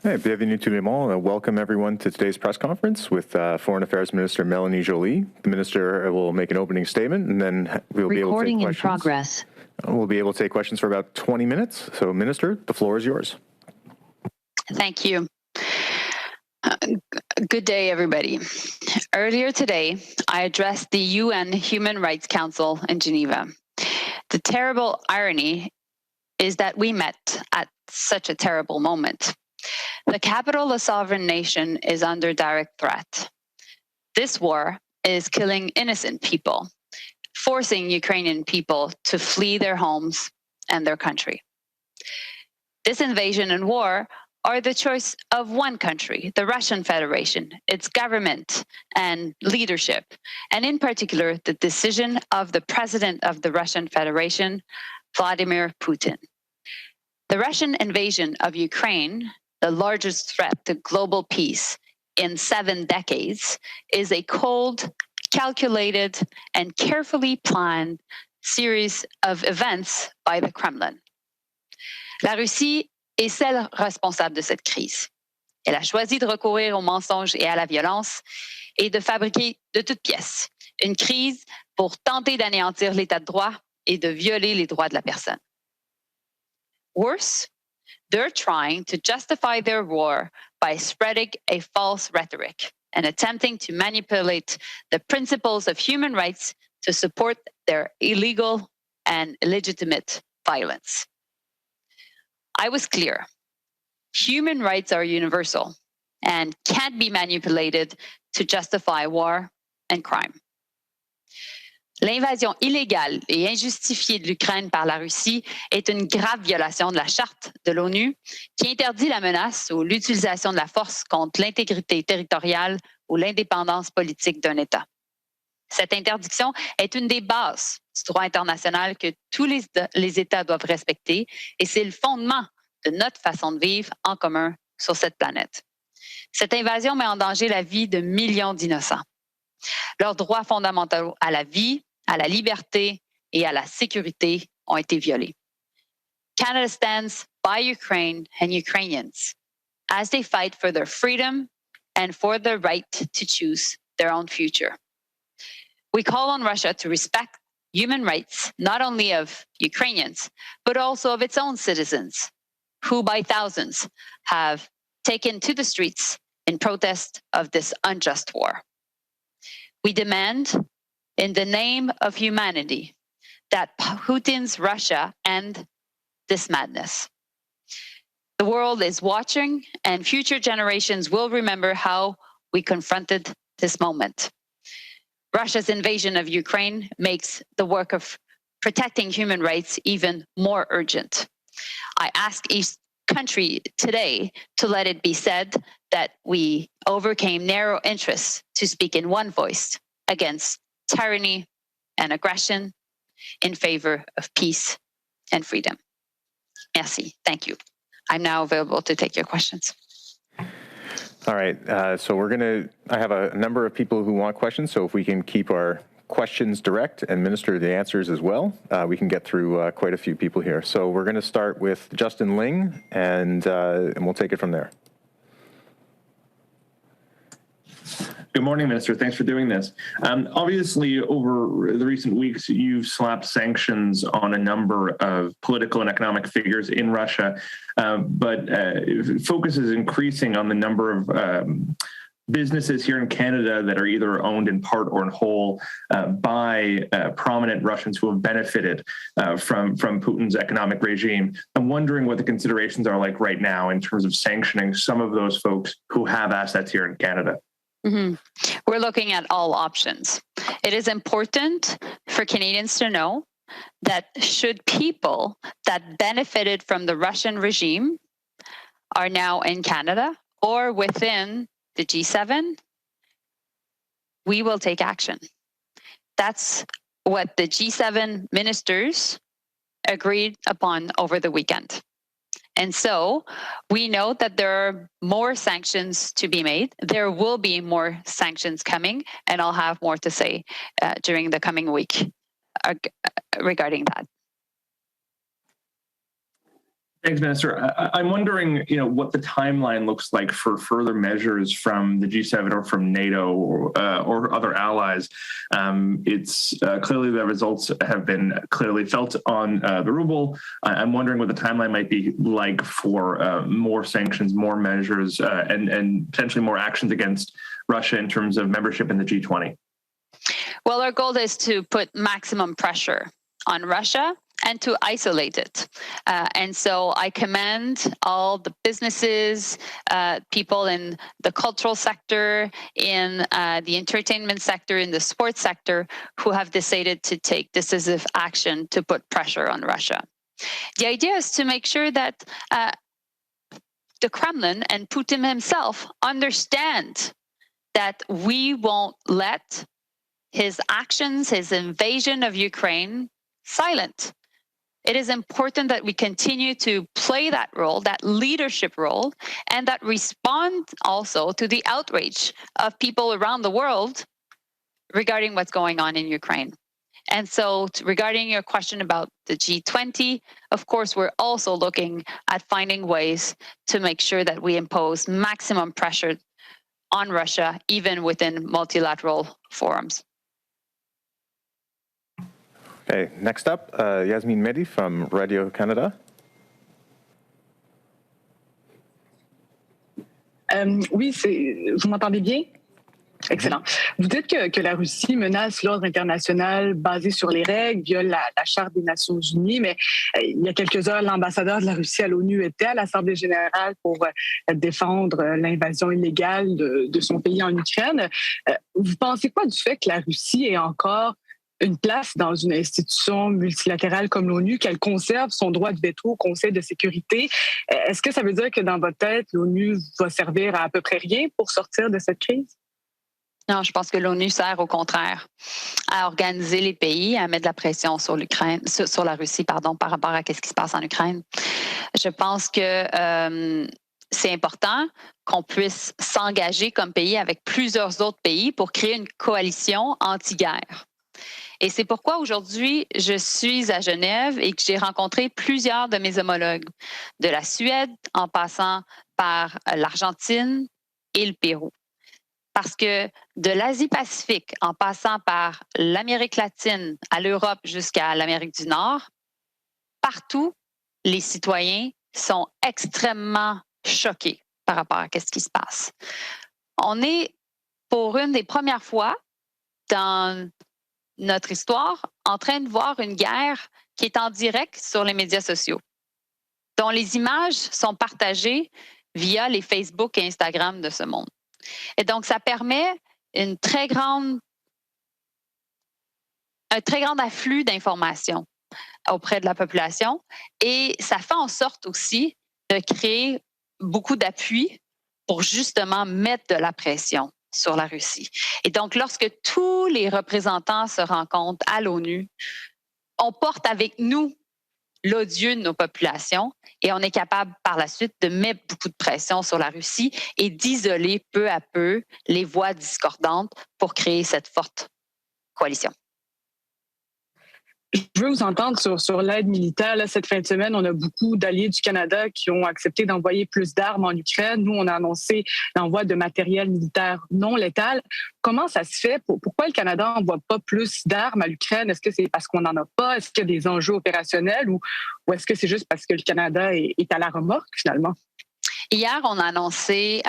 Hey, bienvenue tout le monde. Welcome everyone to today's press conference with Foreign Affairs Minister Mélanie Joly. The minister will make an opening statement, and then we'll be able to take questions. Recording in progress. We'll be able to take questions for about 20 minutes. So, Minister, the floor is yours. Thank you. Good day, everybody. Earlier today, I addressed the UN Human Rights Council in Geneva. The terrible irony is that we met at such a terrible moment. The capital of a sovereign nation is under direct threat. This war is killing innocent people, forcing Ukrainian people to flee their homes and their country. This invasion and war are the choice of one country, the Russian Federation, its government and leadership, and in particular, the decision of the president of the Russian Federation, Vladimir Putin. The Russian invasion of Ukraine, the largest threat to global peace in 7 decades, is a cold, calculated, and carefully planned series of events by the Kremlin. La Russie est celle responsable de cette crise. Elle a choisi de recourir aux mensonges et à la violence et de fabriquer de toutes pièces une crise pour tenter d'anéantir l'état de droit et de violer les droits de la personne. Worse, they're trying to justify their war by spreading a false rhetoric and attempting to manipulate the principles of human rights to support their illegal and illegitimate violence. I was clear. Human rights are universal and can't be manipulated to justify war and crime. L'invasion illégale et injustifiée de l'Ukraine par la Russie est une grave violation de la Charte de l'ONU qui interdit la menace ou l'utilisation de la force contre l'intégrité territoriale ou l'indépendance politique d'un État. Cette interdiction est une des bases du droit international que tous les États doivent respecter et c'est le fondement de notre façon de vivre en commun sur cette planète. Cette invasion met en danger la vie de millions d'innocents. Leurs droits fondamentaux à la vie, à la liberté et à la sécurité ont été violés. Canada stands by Ukraine and Ukrainians as they fight for their freedom and for the right to choose their own future. We call on Russia to respect human rights, not only of Ukrainians, but also of its own citizens, who by thousands have taken to the streets in protest of this unjust war. We demand, in the name of humanity, that Putin's Russia end this madness. The world is watching, and future generations will remember how we confronted this moment. Russia's invasion of Ukraine makes the work of protecting human rights even more urgent. I ask each country today to let it be said that we overcame narrow interests to speak in one voice against tyranny and aggression in favor of peace and freedom. Merci. Thank you. I'm now available to take your questions. All right. So I have a number of people who want questions. So if we can keep our questions direct and minister the answers as well, we can get through quite a few people here. So we're going to start with Justin Ling, and we'll take it from there. Good morning, Minister. Thanks for doing this. Obviously, over the recent weeks, you've slapped sanctions on a number of political and economic figures in Russia, but focus is increasing on the number of businesses here in Canada that are either owned in part or in whole by prominent Russians who have benefited from Putin's economic regime. I'm wondering what the considerations are like right now in terms of sanctioning some of those folks who have assets here in Canada. Mm-hmm. We're looking at all options. It is important for Canadians to know that should people that benefited from the Russian regime are now in Canada or within the G7, we will take action. That's what the G7 ministers agreed upon over the weekend. And so we know that there are more sanctions to be made. There will be more sanctions coming, and I'll have more to say during the coming week regarding that. Thanks, Minister. I'm wondering, what the timeline looks like for further measures from the G7 or from NATO or other allies. It's clearly the results have been clearly felt on the ruble. I'm wondering what the timeline might be like for more sanctions, more measures, and potentially more actions against Russia in terms of membership in the G20. Well, our goal is to put maximum pressure on Russia and to isolate it. And so I commend all the businesses, people in the cultural sector, in the entertainment sector, in the sports sector, who have decided to take decisive action to put pressure on Russia. The idea is to make sure that the Kremlin and Putin himself understand that we won't let his actions, his invasion of Ukraine, silent. It is important that we continue to play that role, that leadership role, and that respond also to the outrage of people around the world regarding what's going on in Ukraine. And so regarding your question about the G20, of course, we're also looking at finding ways to make sure that we impose maximum pressure on Russia, even within multilateral forums. Okay, next up, Yasmine Mehdi from Radio-Canada. Oui, vous m'entendez bien? Excellent. Vous dites que la Russie menace l'ordre international basé sur les règles, viole la Charte des Nations Unies, mais il y a quelques heures, l'ambassadeur de la Russie à l'ONU était à l'Assemblée générale pour défendre l'invasion illégale de son pays en Ukraine. Vous pensez quoi du fait que la Russie ait encore une place dans une institution multilatérale comme l'ONU, qu'elle conserve son droit de veto au Conseil de sécurité? Est-ce que ça veut dire que dans votre tête, l'ONU va servir à peu près rien pour sortir de cette crise? Non, je pense que l'ONU sert au contraire à organiser les pays, à mettre de la pression sur l'Ukraine, sur la Russie, pardon, par rapport à ce qui se passe en Ukraine. Je pense que c'est important qu'on puisse s'engager comme pays avec plusieurs autres pays pour créer une coalition anti-guerre. Et c'est pourquoi aujourd'hui, je suis à Genève et que j'ai rencontré plusieurs de mes homologues, de la Suède en passant par l'Argentine et le Pérou. Parce que de l'Asie-Pacifique, en passant par l'Amérique latine, à l'Europe jusqu'à l'Amérique du Nord, partout, les citoyens sont extrêmement choqués par rapport à ce qui se passe. On est, pour une des premières fois dans notre histoire, en train de voir une guerre qui est en direct sur les médias sociaux, dont les images sont partagées via les Facebook et Instagram de ce monde. Et donc, ça permet un très grand afflux d'informations auprès de la population et ça fait en sorte aussi de créer beaucoup d'appui pour justement mettre de la pression sur la Russie. Et donc, lorsque tous les représentants se rencontrent à l'ONU, on porte avec nous l'odieux de nos populations et on est capable par la suite de mettre beaucoup de pression sur la Russie et d'isoler peu à peu les voix discordantes pour créer cette forte coalition. Je veux vous entendre sur l'aide militaire. Là, cette fin de semaine, on a beaucoup d'alliés du Canada qui ont accepté d'envoyer plus d'armes en Ukraine. Nous, on a annoncé l'envoi de matériel militaire non létal. Comment ça se fait? Pourquoi le Canada n'envoie pas plus d'armes à l'Ukraine? Est-ce que c'est parce qu'on n'en a pas? Est-ce qu'il y a des enjeux opérationnels ou est-ce que c'est juste parce que le Canada est à la remorque, finalement? Hier, on a annoncé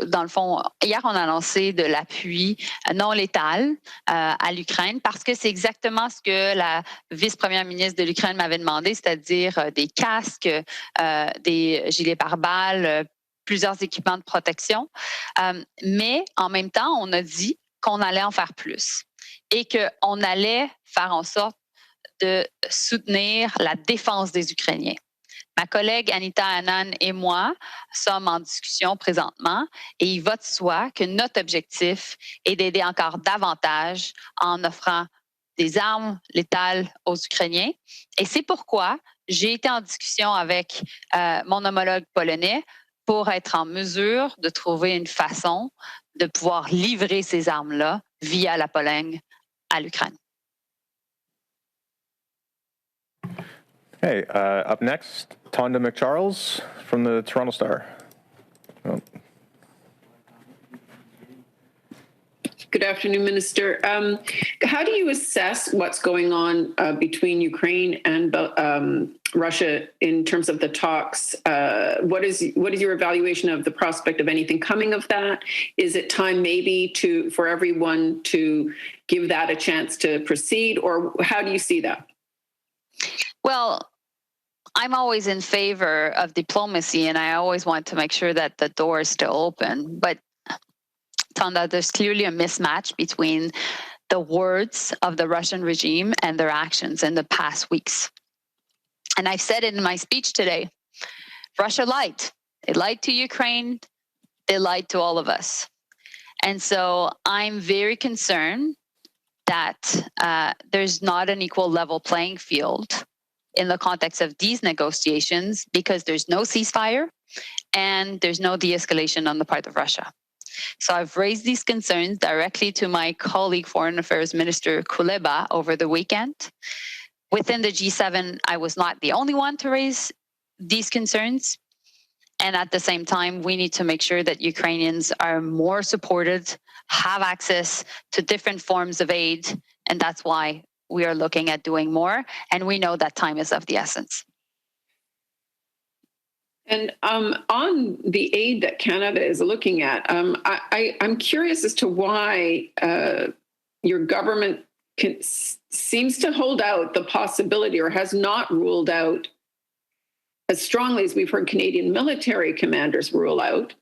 dans le fond, hier, on a annoncé de l'appui non létal à l'Ukraine parce que c'est exactement ce que la vice-première ministre de l'Ukraine m'avait demandé, c'est-à-dire des casques, des gilets pare-balles, plusieurs équipements de protection. Mais en même temps, on a dit qu'on allait en faire plus et qu'on allait faire en sorte de soutenir la défense des Ukrainiens. Ma collègue Anita Anand et moi sommes en discussion présentement et il va de soi que notre objectif est d'aider encore davantage en offrant des armes létales aux Ukrainiens. Et c'est pourquoi j'ai été en discussion avec mon homologue polonais pour être en mesure de trouver une façon de pouvoir livrer ces armes-là via la Pologne à l'Ukraine. Okay, up next, Tonda McCharles from the Toronto Star. Oh. Good afternoon, Minister. How do you assess what's going on between Ukraine and Russia in terms of the talks? What is your evaluation of the prospect of anything coming of that? Is it time maybe for everyone to give that a chance to proceed, or how do you see that? Well, I'm always in favor of diplomacy, and I always want to make sure that the door is still open. But Tonda, there's clearly a mismatch between the words of the Russian regime and their actions in the past weeks. And I've said it in my speech today. Russia lied. They lied to Ukraine. They lied to all of us. And so I'm very concerned that there's not an equal level playing field in the context of these negotiations, because there's no ceasefire and there's no de-escalation on the part of Russia. So I've raised these concerns directly to my colleague, Foreign Affairs Minister Kuleba, over the weekend. Within the G7, I was not the only one to raise these concerns. And at the same time, we need to make sure that Ukrainians are more supported, have access to different forms of aid. And that's why we are looking at doing more. And we know that time is of the essence. And on the aid that Canada is looking at, I'm curious as to why your government seems to hold out the possibility, or has not ruled out as strongly as we've heard Canadian military commanders rule out,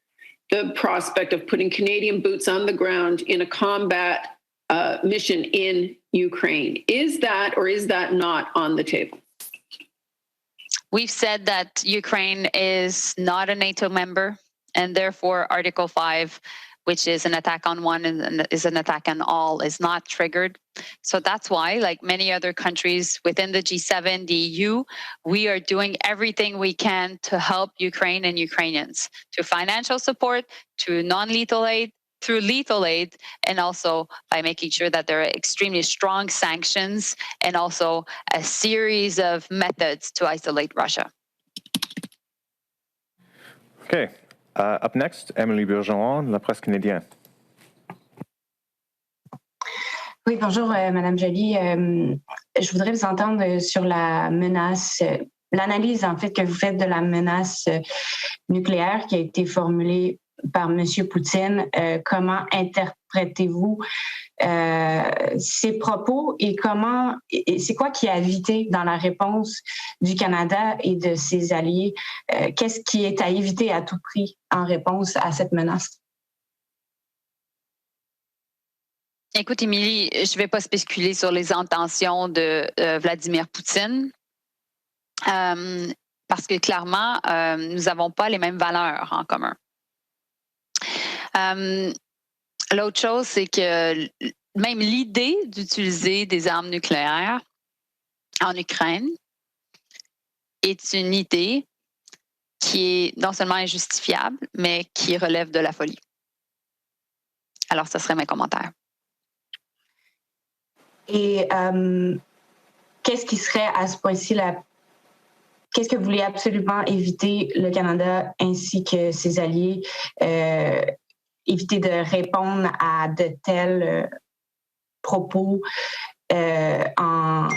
the prospect of putting Canadian boots on the ground in a combat mission in Ukraine. Is that, or is that not on the table? We've said that Ukraine is not a NATO member, and therefore Article 5, which is an attack on one and is an attack on all, is not triggered. So that's why, like many other countries within the G7, the EU, we are doing everything we can to help Ukraine and Ukrainians, through financial support, through non-lethal aid, through lethal aid, and also by making sure that there are extremely strong sanctions and also a series of methods to isolate Russia. Okay. Up next, Emily Bergeron, La Presse canadienne. Oui, bonjour, Madame Joly. Je voudrais vous entendre sur la menace, l'analyse en fait que vous faites de la menace nucléaire qui a été formulée par M. Poutine. Comment interprétez-vous ces propos et c'est quoi qui a évité dans la réponse du Canada et de ses alliés? Qu'est-ce qui est à éviter à tout prix en réponse à cette menace? Écoute, Émilie, je ne vais pas spéculer sur les intentions de Vladimir Poutine, parce que clairement, nous n'avons pas les mêmes valeurs en commun. L'autre chose, c'est que même l'idée d'utiliser des armes nucléaires en Ukraine est une idée qui est non seulement injustifiable, mais qui relève de la folie. Alors, ce serait mes commentaires. Et qu'est-ce qui serait à ce point-ci qu'est-ce que vous voulez absolument éviter, le Canada ainsi que ses alliés, éviter de répondre à de tels propos en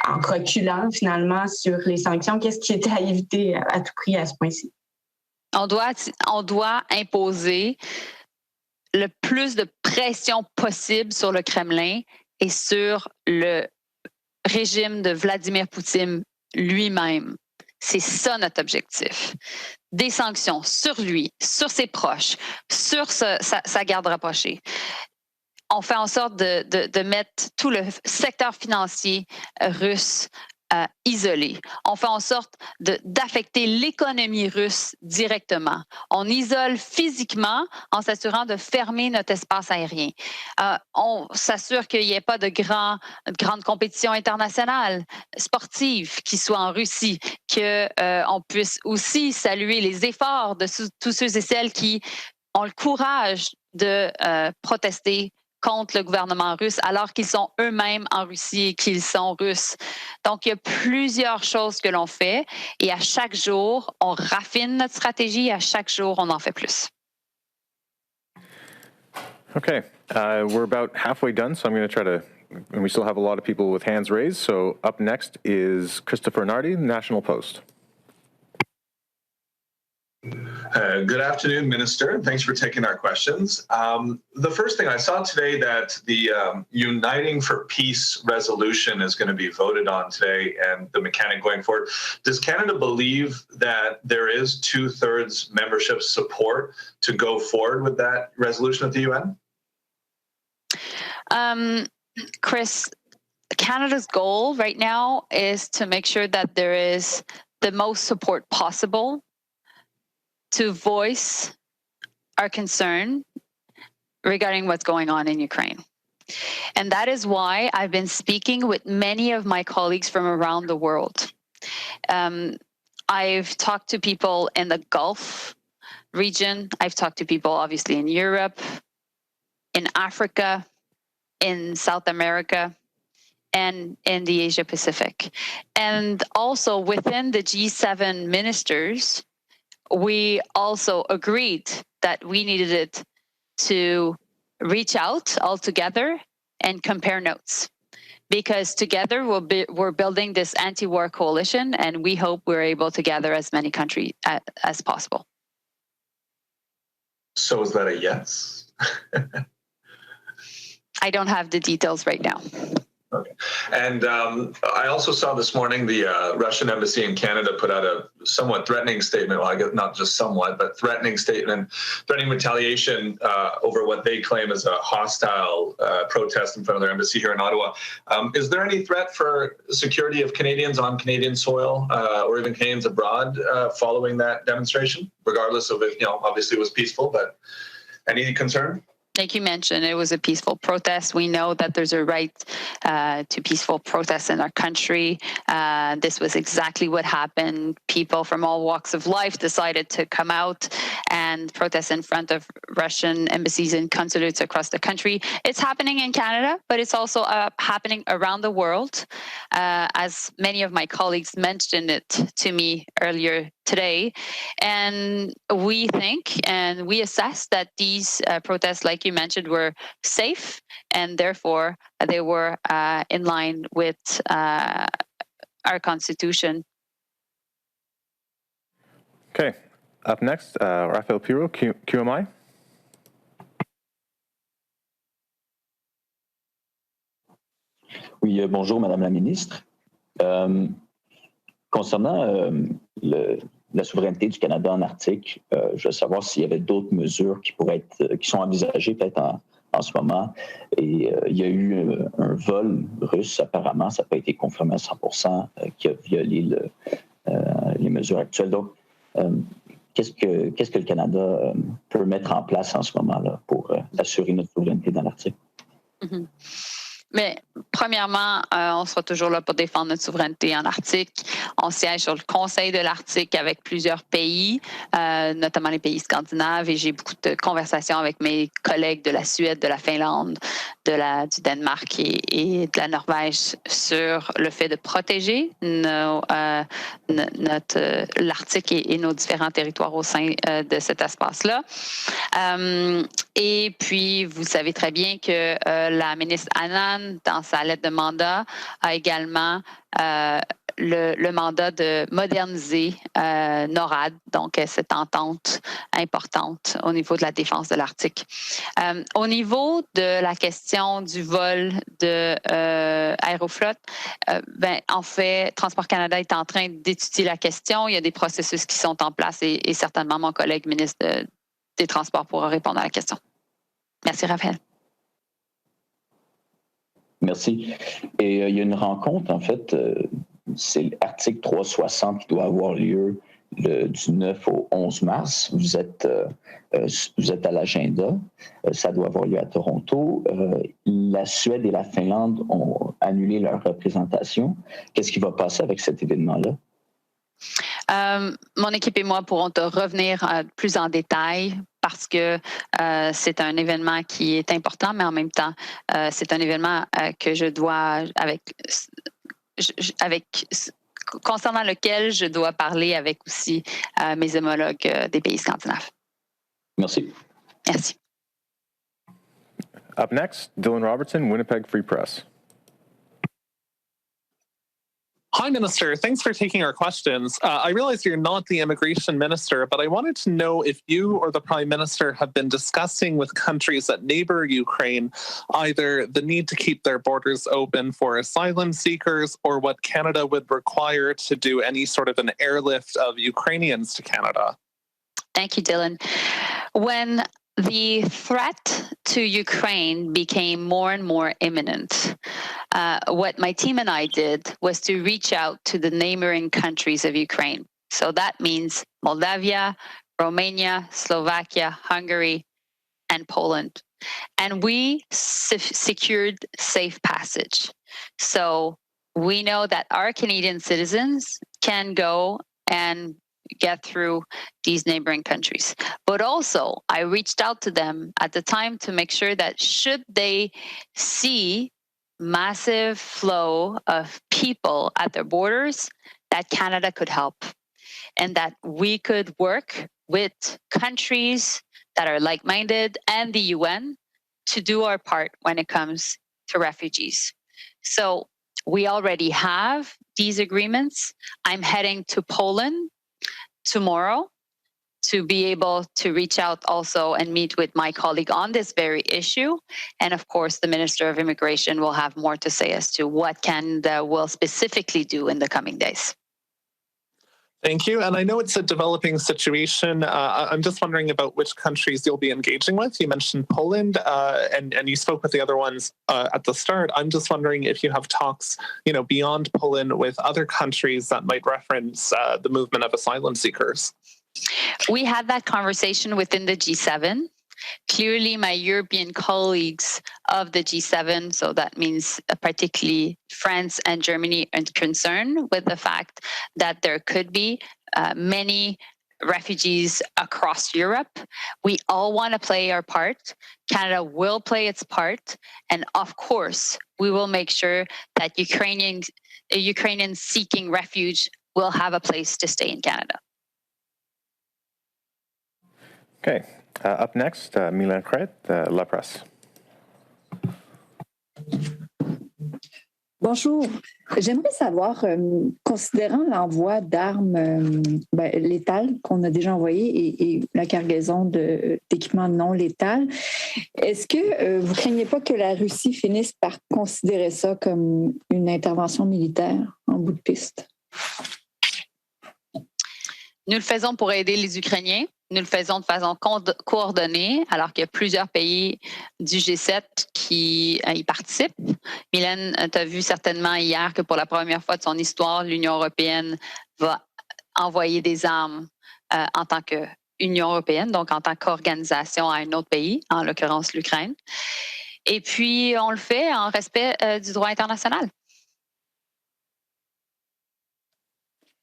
reculant finalement sur les sanctions? Qu'est-ce qui est à éviter à tout prix à ce point-ci? On doit imposer le plus de pression possible sur le Kremlin et sur le régime de Vladimir Poutine lui-même. C'est ça notre objectif. Des sanctions sur lui, sur ses proches, sur sa garde rapprochée. On fait en sorte de mettre tout le secteur financier russe isolé. On fait en sorte d'affecter l'économie russe directement. On isole physiquement en s'assurant de fermer notre espace aérien. On s'assure qu'il n'y ait pas de grande compétition internationale sportive qui soit en Russie, qu'on puisse aussi saluer les efforts de tous ceux et celles qui ont le courage de protester contre le gouvernement russe alors qu'ils sont eux-mêmes en Russie et qu'ils sont russes. Donc, il y a plusieurs choses que l'on fait et à chaque jour, on raffine notre stratégie et à chaque jour, on en fait plus. Okay, we're about halfway done, so I'm going to try to, and we still have a lot of people with hands raised. So up next is Christopher Nardi, National Post. Good afternoon, Minister. Thanks for taking our questions. The first thing I saw today that the Uniting for Peace resolution is going to be voted on today and the mechanic going forward. Does Canada believe that there is 2/3 membership support to go forward with that resolution at the UN? Chris, Canada's goal right now is to make sure that there is the most support possible to voice our concern regarding what's going on in Ukraine. And that is why I've been speaking with many of my colleagues from around the world. I've talked to people in the Gulf region. I've talked to people, obviously, in Europe, in Africa, in South America, and in the Asia Pacific. And also within the G7 ministers, we also agreed that we needed it to reach out all together and compare notes. Because together we're building this anti-war coalition, and we hope we're able to gather as many countries as possible. So is that a yes? I don't have the details right now. Okay. And I also saw this morning the Russian embassy in Canada put out a somewhat threatening statement. Well, I guess not just somewhat, but threatening statement, threatening retaliation over what they claim is a hostile protest in front of their embassy here in Ottawa. Is there any threat for security of Canadians on Canadian soil or even Canadians abroad following that demonstration, regardless of if, obviously it was peaceful, but any concern? Like you mentioned, it was a peaceful protest. We know that there's a right to peaceful protests in our country. This was exactly what happened. People from all walks of life decided to come out and protest in front of Russian embassies and consulates across the country. It's happening in Canada, but it's also happening around the world. As many of my colleagues mentioned it to me earlier today. And we think and we assess that these protests, like you mentioned, were safe, and therefore they were in line with our Constitution. Okay. Up next, Raphael Piro, QMI. Oui, bonjour, Madame la Ministre. Concernant la souveraineté du Canada en Arctique, je veux savoir s'il y avait d'autres mesures qui sont envisagées peut-être en ce moment. Et il y a eu un vol russe, apparemment, ça n'a pas été confirmé à 100%, qui a violé les mesures actuelles. Donc, qu'est-ce que le Canada peut mettre en place en ce moment-là pour assurer notre souveraineté dans l'Arctique? Mm-hmm. Mais premièrement, on sera toujours là pour défendre notre souveraineté en Arctique. On siège sur le Conseil de l'Arctique avec plusieurs pays, notamment les pays scandinaves, et j'ai beaucoup de conversations avec mes collègues de la Suède, de la Finlande, du Danemark et de la Norvège sur le fait de protéger l'Arctique et nos différents territoires au sein de cet espace-là. Et puis, vous savez très bien que la ministre Annan, dans sa lettre de mandat, a également le mandat de moderniser NORAD, donc cette entente importante au niveau de la défense de l'Arctique. Au niveau de la question du vol de Aéroflot, en fait, Transport Canada est en train d'étudier la question. Il y a des processus qui sont en place et certainement mon collègue ministre des Transports pourra répondre à la question. Merci, Raphaël. Merci. Et il y a une rencontre, en fait, c'est l'article 360 qui doit avoir lieu du 9 au 11 mars. Vous êtes à l'agenda. Ça doit avoir lieu à Toronto. La Suède et la Finlande ont annulé leur représentation. Qu'est-ce qui va passer avec cet événement-là? Mon équipe et moi pourrons te revenir plus en détail parce que c'est un événement qui est important, mais en même temps, c'est un événement que je dois, concernant lequel je dois parler avec aussi mes homologues des pays scandinaves. Merci. Merci. Up next, Dylan Robertson, Winnipeg Free Press. Hi, Minister. Thanks for taking our questions. I realize you're not the immigration minister, but I wanted to know if you or the Prime Minister have been discussing with countries that neighbor Ukraine either the need to keep their borders open for asylum seekers or what Canada would require to do any sort of an airlift of Ukrainians to Canada. Thank you, Dylan. When the threat to Ukraine became more and more imminent, what my team and I did was to reach out to the neighboring countries of Ukraine. So that means Moldavia, Romania, Slovakia, Hungary, and Poland. And we secured safe passage. So we know that our Canadian citizens can go and get through these neighboring countries. But also, I reached out to them at the time to make sure that should they see massive flow of people at their borders, that Canada could help and that we could work with countries that are like-minded and the UN to do our part when it comes to refugees. So we already have these agreements. I'm heading to Poland tomorrow to be able to reach out also and meet with my colleague on this very issue. And of course, the Minister of Immigration will have more to say as to what Canada will specifically do in the coming days. Thank you. And I know it's a developing situation. I'm just wondering about which countries you'll be engaging with. You mentioned Poland, and you spoke with the other ones at the start. I'm just wondering if you have talks, beyond Poland with other countries that might reference the movement of asylum seekers. We had that conversation within the G7. Clearly, my European colleagues of the G7, so that means particularly France and Germany, are concerned with the fact that there could be many refugees across Europe. We all want to play our part. Canada will play its part. And of course, we will make sure that Ukrainians seeking refuge will have a place to stay in Canada. Okay. Up next, Mélanie Joly, La Presse. Bonjour. J'aimerais savoir, considérant l'envoi d'armes létales qu'on a déjà envoyées et la cargaison d'équipements non létals, est-ce que vous ne craignez pas que la Russie finisse par considérer ça comme une intervention militaire en bout de piste? Nous le faisons pour aider les Ukrainiens. Nous le faisons de façon coordonnée, alors qu'il y a plusieurs pays du G7 qui y participent. Mylène, tu as vu certainement hier que pour la première fois de son histoire, l'Union européenne va envoyer des armes en tant qu'Union européenne, donc en tant qu'organisation à un autre pays, en l'occurrence l'Ukraine. Et puis, on le fait en respect du droit international.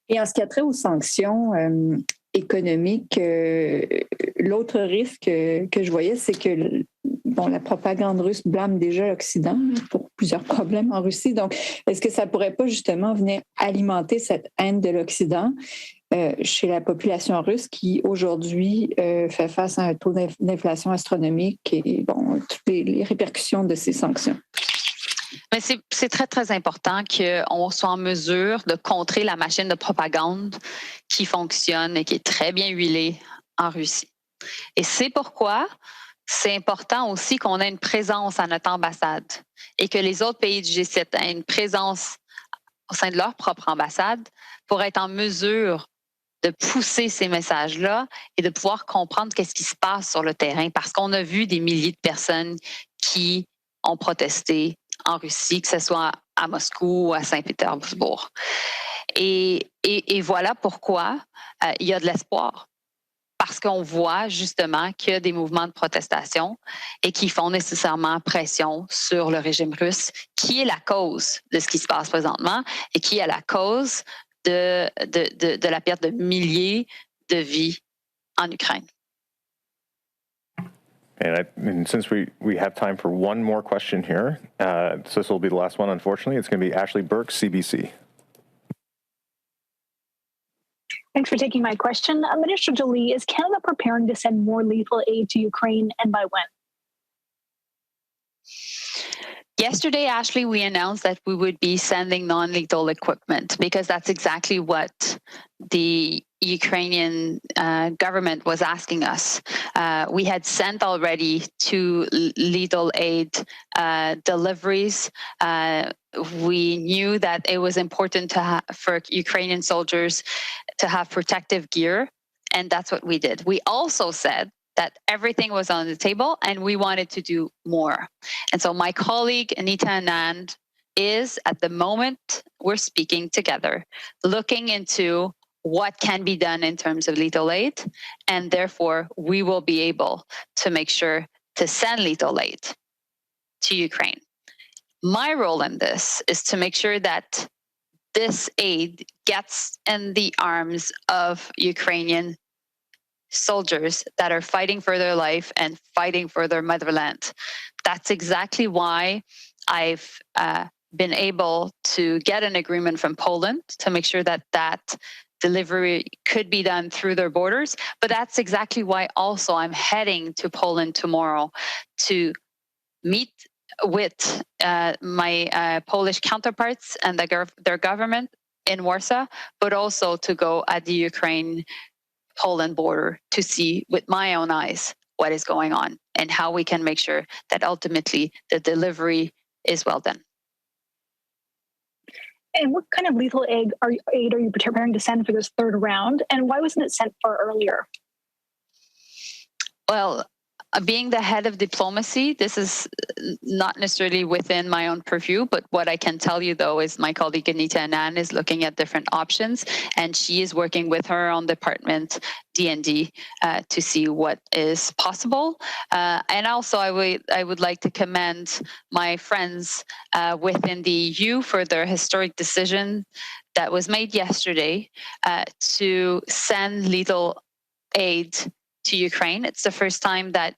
Et en ce qui a trait aux sanctions économiques, l'autre risque que je voyais, c'est que la propagande russe blâme déjà l'Occident pour plusieurs problèmes en Russie. Donc, est-ce que ça ne pourrait pas justement venir alimenter cette haine de l'Occident chez la population russe qui, aujourd'hui, fait face à un taux d'inflation astronomique et toutes les répercussions de ces sanctions? Mais c'est très, très important qu'on soit en mesure de contrer la machine de propagande qui fonctionne et qui est très bien huilée en Russie. Et c'est pourquoi c'est important aussi qu'on ait une présence à notre ambassade et que les autres pays du G7 aient une présence au sein de leur propre ambassade pour être en mesure de pousser ces messages-là et de pouvoir comprendre qu'est-ce qui se passe sur le terrain, parce qu'on a vu des milliers de personnes qui ont protesté en Russie, que ce soit à Moscou ou à Saint-Pétersbourg. Et voilà pourquoi il y a de l'espoir. Parce qu'on voit justement qu'il y a des mouvements de protestation et qui font nécessairement pression sur le régime russe, qui est la cause de ce qui se passe présentement et qui est la cause de la perte de milliers de vies en Ukraine. And since we have time for one more question here, so this will be the last one, unfortunately. It's going to be Ashley Burke, CBC. Thanks for taking my question. Minister Joly, is Canada preparing to send more lethal aid to Ukraine, and by when? Yesterday, Ashley, we announced that we would be sending non-lethal equipment because that's exactly what the Ukrainian government was asking us. We had sent already 2 lethal aid deliveries. We knew that it was important for Ukrainian soldiers to have protective gear, and that's what we did. We also said that everything was on the table and we wanted to do more. And so my colleague, Anita Anand, is at the moment we're speaking together, looking into what can be done in terms of lethal aid, and therefore we will be able to make sure to send lethal aid to Ukraine. My role in this is to make sure that this aid gets in the arms of Ukrainian soldiers that are fighting for their life and fighting for their motherland. That's exactly why I've been able to get an agreement from Poland to make sure that that delivery could be done through their borders. But that's exactly why also I'm heading to Poland tomorrow to meet with my Polish counterparts and their government in Warsaw, but also to go at the Ukraine-Poland border to see with my own eyes what is going on and how we can make sure that ultimately the delivery is well done. And what kind of lethal aid are you preparing to send for this third round? And why wasn't it sent far earlier? Well, being the head of diplomacy, this is not necessarily within my own purview, but what I can tell you, though, is my colleague Anita Anand is looking at different options, and she is working with her own department, D&D, to see what is possible. And also, I would like to commend my friends within the EU for their historic decision that was made yesterday to send lethal aid to Ukraine. It's the first time that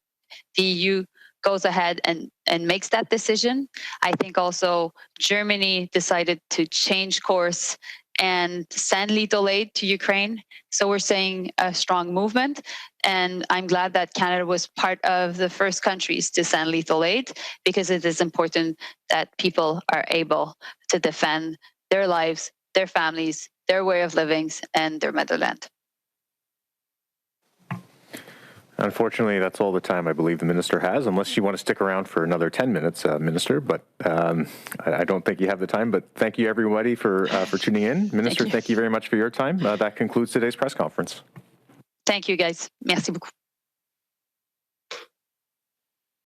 the EU goes ahead and makes that decision. I think also Germany decided to change course and send lethal aid to Ukraine. So we're seeing a strong movement. And I'm glad that Canada was part of the first countries to send lethal aid, because it is important that people are able to defend their lives, their families, their way of living, and their motherland. Unfortunately, that's all the time I believe the minister has, unless you want to stick around for another 10 minutes, Minister. But I don't think you have the time. But thank you, everybody, for tuning in. Minister, thank you very much for your time. That concludes today's press conference. Thank you, guys. Merci beaucoup.